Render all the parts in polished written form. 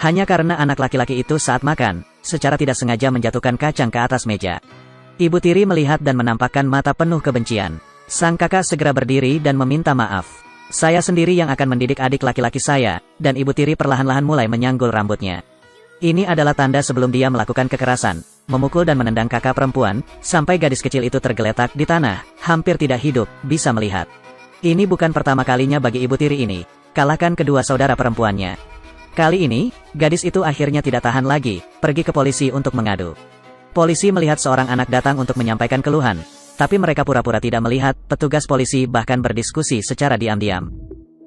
Hanya karena anak laki-laki itu saat makan, secara tidak sengaja menjatuhkan kacang ke atas meja. Ibu tiri melihat dan menampakkan mata penuh kebencian. Sang kakak segera berdiri dan meminta maaf. Saya sendiri yang akan mendidik adik laki-laki saya, dan ibu tiri perlahan-lahan mulai menyanggul rambutnya. Ini adalah tanda sebelum dia melakukan kekerasan, memukul dan menendang kakak perempuan, sampai gadis kecil itu tergeletak di tanah, hampir tidak hidup, bisa melihat. Ini bukan pertama kalinya bagi ibu tiri ini, kalahkan kedua saudara perempuannya. Kali ini, gadis itu akhirnya tidak tahan lagi, pergi ke polisi untuk mengadu. Polisi melihat seorang anak datang untuk menyampaikan keluhan, tapi mereka pura-pura tidak melihat. Petugas polisi bahkan berdiskusi secara diam-diam.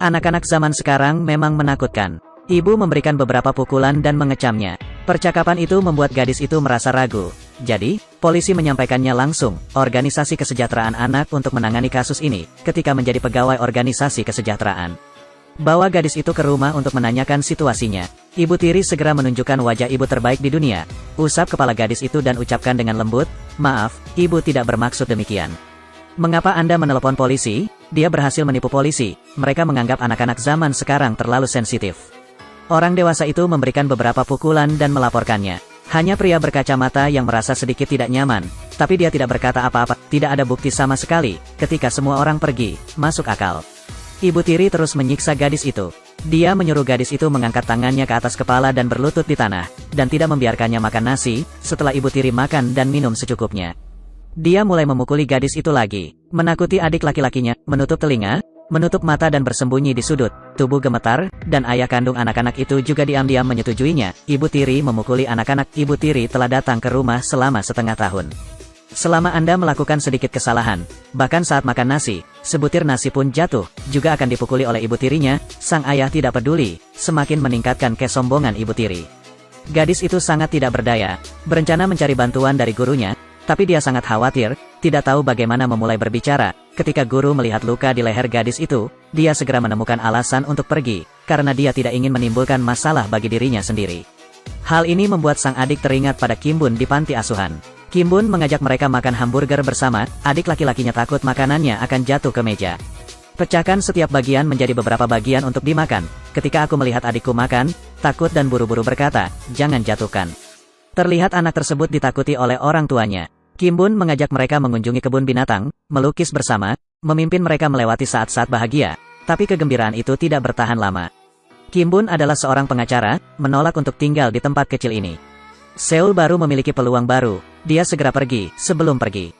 Anak-anak zaman sekarang memang menakutkan. Ibu memberikan beberapa pukulan dan mengecamnya. Percakapan itu membuat gadis itu merasa ragu. Jadi, polisi menyampaikannya langsung, organisasi kesejahteraan anak untuk menangani kasus ini, ketika menjadi pegawai organisasi kesejahteraan. Bawa gadis itu ke rumah untuk menanyakan situasinya. Ibu tiri segera menunjukkan wajah ibu terbaik di dunia. Usap kepala gadis itu dan ucapkan dengan lembut, "Maaf, ibu tidak bermaksud demikian." "Mengapa Anda menelepon polisi?" Dia berhasil menipu polisi. Mereka menganggap anak-anak zaman sekarang terlalu sensitif. Orang dewasa itu memberikan beberapa pukulan dan melaporkannya. Hanya pria berkacamata yang merasa sedikit tidak nyaman, tapi dia tidak berkata apa-apa. Tidak ada bukti sama sekali. Ketika semua orang pergi, masuk akal. Ibu tiri terus menyiksa gadis itu. Dia menyuruh gadis itu mengangkat tangannya ke atas kepala dan berlutut di tanah, dan tidak membiarkannya makan nasi. Setelah ibu tiri makan dan minum secukupnya, dia mulai memukuli gadis itu lagi, menakuti adik laki-lakinya, menutup telinga, menutup mata dan bersembunyi di sudut. Tubuh gemetar, dan ayah kandung anak-anak itu juga diam-diam menyetujuinya. Ibu tiri memukuli anak-anak. Ibu tiri telah datang ke rumah selama setengah tahun. Selama Anda melakukan sedikit kesalahan, bahkan saat makan nasi, sebutir nasi pun jatuh, juga akan dipukuli oleh ibu tirinya. Sang ayah tidak peduli, semakin meningkatkan kesombongan ibu tiri. Gadis itu sangat tidak berdaya, berencana mencari bantuan dari gurunya, tapi dia sangat khawatir, tidak tahu bagaimana memulai berbicara. Ketika guru melihat luka di leher gadis itu, dia segera menemukan alasan untuk pergi, karena dia tidak ingin menimbulkan masalah bagi dirinya sendiri. Hal ini membuat sang adik teringat pada Kim Bun di panti asuhan. Kim Bun mengajak mereka makan hamburger bersama. Adik laki-lakinya takut makanannya akan jatuh ke meja. "Pecahkan setiap bagian menjadi beberapa bagian untuk dimakan." Ketika aku melihat adikku makan, takut dan buru-buru berkata, "Jangan jatuhkan." Terlihat anak tersebut ditakuti oleh orang tuanya. Kim Bun mengajak mereka mengunjungi kebun binatang, melukis bersama, memimpin mereka melewati saat-saat bahagia. Tapi kegembiraan itu tidak bertahan lama. Kim Bun adalah seorang pengacara, menolak untuk tinggal di tempat kecil ini. Seoul baru memiliki peluang baru. Dia segera pergi, sebelum pergi.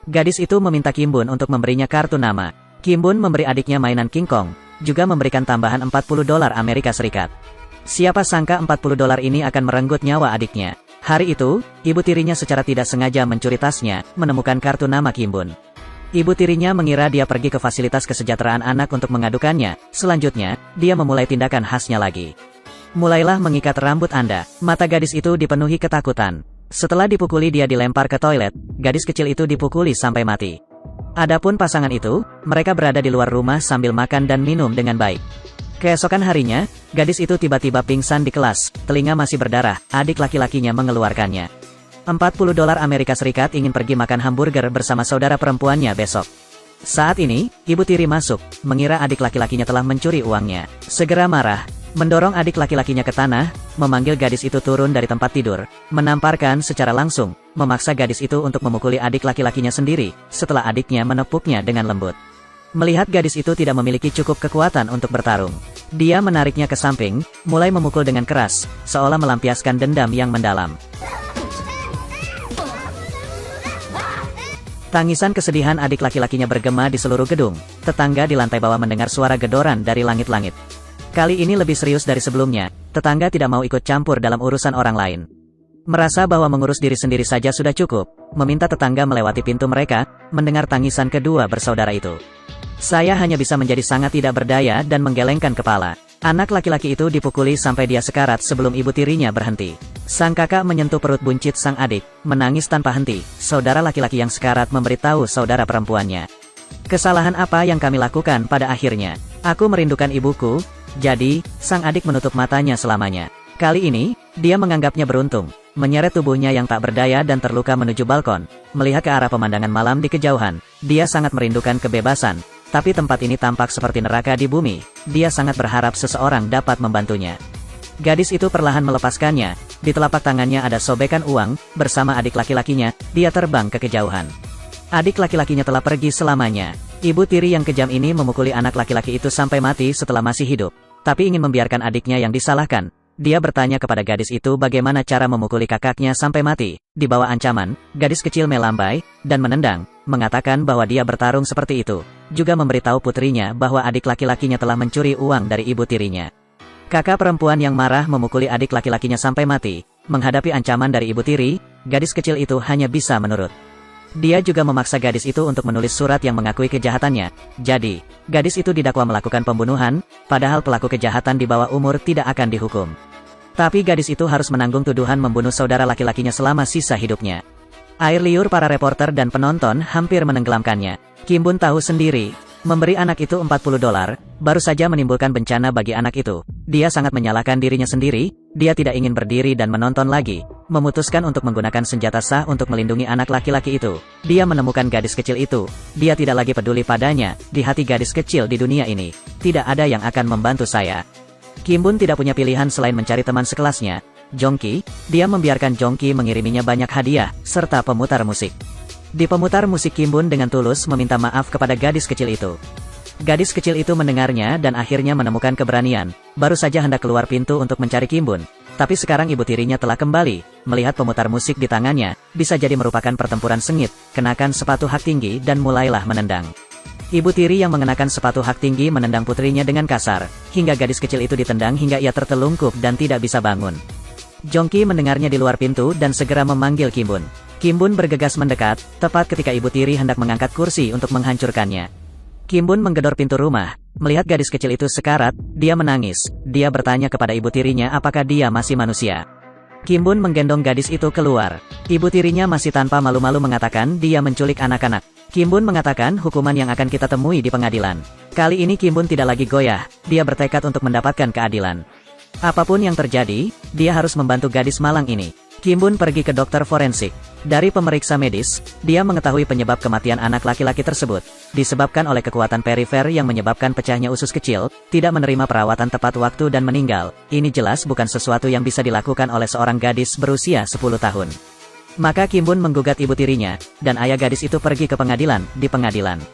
Gadis itu meminta Kim Bun untuk memberinya kartu nama. Kim Bun memberi adiknya mainan King Kong, juga memberikan tambahan $40 Amerika Serikat. Siapa sangka $40 ini akan merenggut nyawa adiknya. Hari itu, ibu tirinya secara tidak sengaja mencuri tasnya, menemukan kartu nama Kim Bun. Ibu tirinya mengira dia pergi ke fasilitas kesejahteraan anak untuk mengadukannya. Selanjutnya, dia memulai tindakan khasnya lagi. "Mulailah mengikat rambut Anda." Mata gadis itu dipenuhi ketakutan. Setelah dipukuli dia dilempar ke toilet. Gadis kecil itu dipukuli sampai mati. Adapun pasangan itu, mereka berada di luar rumah sambil makan dan minum dengan baik. Keesokan harinya, gadis itu tiba-tiba pingsan di kelas, telinga masih berdarah. Adik laki-lakinya mengeluarkannya. $40 Amerika Serikat ingin pergi makan hamburger bersama saudara perempuannya besok. Saat ini, ibu tiri masuk, mengira adik laki-lakinya telah mencuri uangnya. Segera marah, mendorong adik laki-lakinya ke tanah, memanggil gadis itu turun dari tempat tidur, menamparkan secara langsung, memaksa gadis itu untuk memukuli adik laki-lakinya sendiri, setelah adiknya menepuknya dengan lembut. Melihat gadis itu tidak memiliki cukup kekuatan untuk bertarung, dia menariknya ke samping, mulai memukul dengan keras, seolah melampiaskan dendam yang mendalam. Tangisan kesedihan adik laki-lakinya bergema di seluruh gedung. Tetangga di lantai bawah mendengar suara gedoran dari langit-langit. Kali ini lebih serius dari sebelumnya, tetangga tidak mau ikut campur dalam urusan orang lain. Merasa bahwa mengurus diri sendiri saja sudah cukup, meminta tetangga melewati pintu mereka, mendengar tangisan kedua bersaudara itu. "Saya hanya bisa menjadi sangat tidak berdaya dan menggelengkan kepala." Anak laki-laki itu dipukuli sampai dia sekarat sebelum ibu tirinya berhenti. Sang kakak menyentuh perut buncit sang adik, menangis tanpa henti. Saudara laki-laki yang sekarat memberitahu saudara perempuannya. "Kesalahan apa yang kami lakukan pada akhirnya? Aku merindukan ibuku." Jadi, sang adik menutup matanya selamanya. Kali ini, dia menganggapnya beruntung, menyeret tubuhnya yang tak berdaya dan terluka menuju balkon, melihat ke arah pemandangan malam di kejauhan. Dia sangat merindukan kebebasan, tapi tempat ini tampak seperti neraka di bumi. Dia sangat berharap seseorang dapat membantunya. Gadis itu perlahan melepaskannya. Di telapak tangannya ada sobekan uang. Bersama adik laki-lakinya, dia terbang ke kejauhan. Adik laki-lakinya telah pergi selamanya. Ibu tiri yang kejam ini memukuli anak laki-laki itu sampai mati setelah masih hidup. Tapi ingin membiarkan adiknya yang disalahkan. Dia bertanya kepada gadis itu bagaimana cara memukuli kakaknya sampai mati. Di bawah ancaman, gadis kecil melambai dan menendang, mengatakan bahwa dia bertarung seperti itu. Juga memberitahu putrinya bahwa adik laki-lakinya telah mencuri uang dari ibu tirinya. Kakak perempuan yang marah memukuli adik laki-lakinya sampai mati. Menghadapi ancaman dari ibu tiri, gadis kecil itu hanya bisa menurut. Dia juga memaksa gadis itu untuk menulis surat yang mengakui kejahatannya. Jadi, gadis itu didakwa melakukan pembunuhan, padahal pelaku kejahatan di bawah umur tidak akan dihukum. Tapi gadis itu harus menanggung tuduhan membunuh saudara laki-lakinya selama sisa hidupnya. Air liur para reporter dan penonton hampir menenggelamkannya. Kim Bun tahu sendiri, memberi anak itu $40 baru saja menimbulkan bencana bagi anak itu. Dia sangat menyalahkan dirinya sendiri. Dia tidak ingin berdiri dan menonton lagi. Memutuskan untuk menggunakan senjata sah untuk melindungi anak laki-laki itu. Dia menemukan gadis kecil itu. Dia tidak lagi peduli padanya. Di hati gadis kecil di dunia ini, tidak ada yang akan membantu saya. Kim Bun tidak punya pilihan selain mencari teman sekelasnya, Jongki. Dia membiarkan Jongki mengiriminya banyak hadiah, serta pemutar musik. Di pemutar musik, Kim Bun dengan tulus meminta maaf kepada gadis kecil itu. Gadis kecil itu mendengarnya dan akhirnya menemukan keberanian. Baru saja hendak keluar pintu untuk mencari Kim Bun. Tapi sekarang ibu tirinya telah kembali. Melihat pemutar musik di tangannya, bisa jadi merupakan pertempuran sengit. Kenakan sepatu hak tinggi dan mulailah menendang. Ibu tiri yang mengenakan sepatu hak tinggi menendang putrinya dengan kasar. Hingga gadis kecil itu ditendang hingga ia tertelungkup dan tidak bisa bangun. Jongki mendengarnya di luar pintu dan segera memanggil Kim Bun. Kim Bun bergegas mendekat, tepat ketika ibu tiri hendak mengangkat kursi untuk menghancurkannya. Kim Bun menggedor pintu rumah. Melihat gadis kecil itu sekarat, dia menangis. Dia bertanya kepada ibu tirinya apakah dia masih manusia. Kim Bun menggendong gadis itu keluar. Ibu tirinya masih tanpa malu-malu mengatakan dia menculik anak-anak. Kim Bun mengatakan hukuman yang akan kita temui di pengadilan. Kali ini Kim Bun tidak lagi goyah. Dia bertekad untuk mendapatkan keadilan. Apapun yang terjadi, dia harus membantu gadis malang ini. Kim Bun pergi ke dokter forensik. Dari pemeriksa medis, dia mengetahui penyebab kematian anak laki-laki tersebut. Disebabkan oleh kekuatan perifer yang menyebabkan pecahnya usus kecil, tidak menerima perawatan tepat waktu dan meninggal. Ini jelas bukan sesuatu yang bisa dilakukan oleh seorang gadis berusia 10 tahun. Maka Kim Bun menggugat ibu tirinya, dan ayah gadis itu pergi ke pengadilan. Di pengadilan,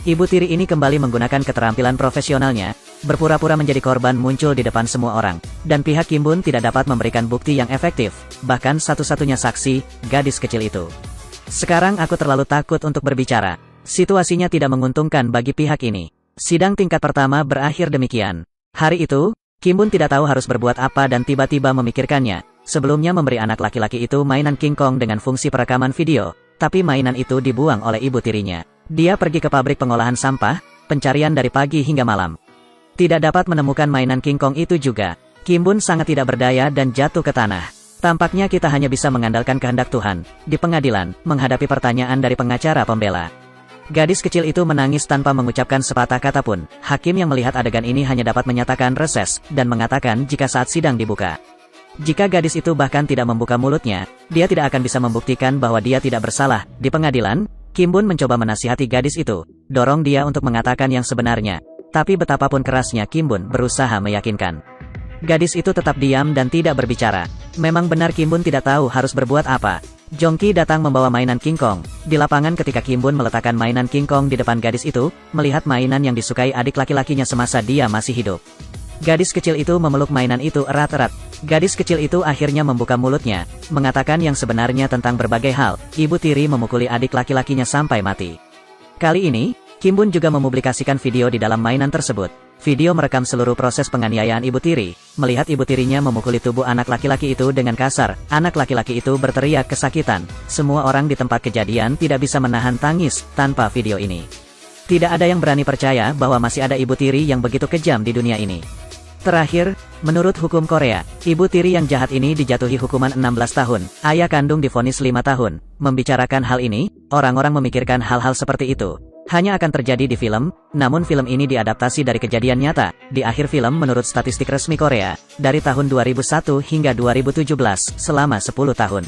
ibu tiri ini kembali menggunakan keterampilan profesionalnya, berpura-pura menjadi korban muncul di depan semua orang, dan pihak Kim Bun tidak dapat memberikan bukti yang efektif, bahkan satu-satunya saksi, gadis kecil itu. Sekarang aku terlalu takut untuk berbicara. Situasinya tidak menguntungkan bagi pihak ini. Sidang tingkat pertama berakhir demikian. Hari itu, Kim Bun tidak tahu harus berbuat apa dan tiba-tiba memikirkannya. Sebelumnya memberi anak laki-laki itu mainan King Kong dengan fungsi perekaman video, tapi mainan itu dibuang oleh ibu tirinya. Dia pergi ke pabrik pengolahan sampah, pencarian dari pagi hingga malam. Tidak dapat menemukan mainan King Kong itu juga. Kim Bun sangat tidak berdaya dan jatuh ke tanah. Tampaknya kita hanya bisa mengandalkan kehendak Tuhan. Di pengadilan, menghadapi pertanyaan dari pengacara pembela. Gadis kecil itu menangis tanpa mengucapkan sepatah kata pun. Hakim yang melihat adegan ini hanya dapat menyatakan reses, dan mengatakan jika saat sidang dibuka. Jika gadis itu bahkan tidak membuka mulutnya, dia tidak akan bisa membuktikan bahwa dia tidak bersalah. Di pengadilan, Kim Bun mencoba menasihati gadis itu, dorong dia untuk mengatakan yang sebenarnya. Tapi betapapun kerasnya Kim Bun berusaha meyakinkan. Gadis itu tetap diam dan tidak berbicara. Memang benar Kim Bun tidak tahu harus berbuat apa. Jongki datang membawa mainan King Kong. Di lapangan ketika Kim Bun meletakkan mainan King Kong di depan gadis itu, melihat mainan yang disukai adik laki-lakinya semasa dia masih hidup. Gadis kecil itu memeluk mainan itu erat-erat. Gadis kecil itu akhirnya membuka mulutnya, mengatakan yang sebenarnya tentang berbagai hal. Ibu tiri memukuli adik laki-lakinya sampai mati. Kali ini, Kim Bun juga mempublikasikan video di dalam mainan tersebut. Video merekam seluruh proses penganiayaan ibu tiri. Melihat ibu tirinya memukuli tubuh anak laki-laki itu dengan kasar, anak laki-laki itu berteriak kesakitan. Semua orang di tempat kejadian tidak bisa menahan tangis tanpa video ini. Tidak ada yang berani percaya bahwa masih ada ibu tiri yang begitu kejam di dunia ini. Terakhir, menurut hukum Korea, ibu tiri yang jahat ini dijatuhi hukuman 16 tahun, ayah kandung divonis 5 tahun. Membicarakan hal ini, orang-orang memikirkan hal-hal seperti itu hanya akan terjadi di film, namun film ini diadaptasi dari kejadian nyata. Di akhir film menurut statistik resmi Korea, dari tahun 2001 hingga 2017, selama 10 tahun.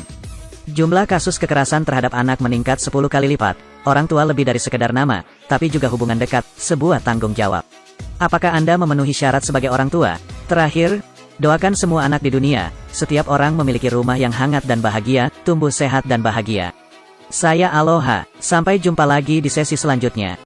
Jumlah kasus kekerasan terhadap anak meningkat 10 kali lipat. Orang tua lebih dari sekedar nama, tapi juga hubungan dekat, sebuah tanggung jawab. Apakah Anda memenuhi syarat sebagai orang tua? Terakhir, Doakan semua anak di dunia, setiap orang memiliki rumah yang hangat dan bahagia, tumbuh sehat dan bahagia. Saya Aloha, sampai jumpa lagi di sesi selanjutnya.